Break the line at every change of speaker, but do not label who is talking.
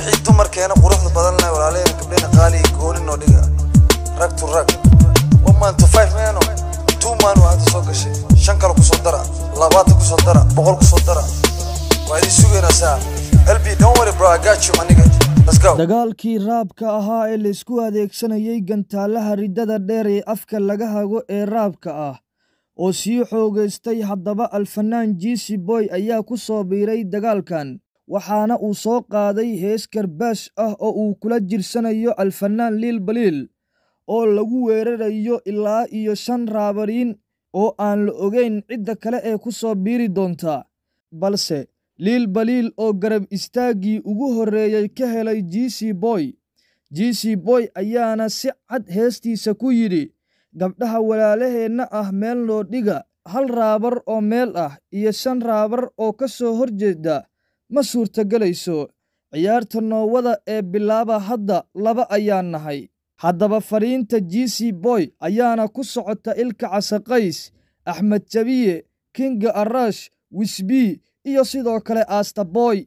wixii dumarkeena quruxda badan leh walaaleyna gabdheena qaali gooni noo dhiga rag to rag 1 man to 5 man 2 man waad soo gashay 5 kale ku soo dara 20 ku soo dara 100 ku soo dara waa idin sugeynaa saa LB don't worry bro I got you my nigga let's go
dagaalkii raabka ahaa ee la isku adeegsanayay gantaalaha ridada dheer ee afka laga hago ee raabka ah oo sii xoogaystay haddaba alfanaan Jiisi Boy ayaa ku soo biiray dagaalkan waxaana uu soo qaaday hees karbaash ah oo uu kula jirsanayo alfanaan Lil Baliil oo lagu weerarayo ilaa iyo 5 raabariin oo aan la ogeyn cidda kale ee ku soo biiri doonta balse Lil Baliil oo garab istaagii ugu horeeyay ka helay Jiisi Boy ayaana si cad heestiisa ku yidhi gabdhaha walaalaheena ah meel loo dhiga hal raabar oo meel ah iyo 5 raabar oo ka soo horjeeda ma suurtagelayso ciyaarta noowada ee bilaaba hadda 2 ayaan nahay haddaba fariinta Jiisi Boy ayaana ku socota Ilka Casaqays Axmed Jabiye Kinga Arash Wisbi iyo sidoo kale Asta Boy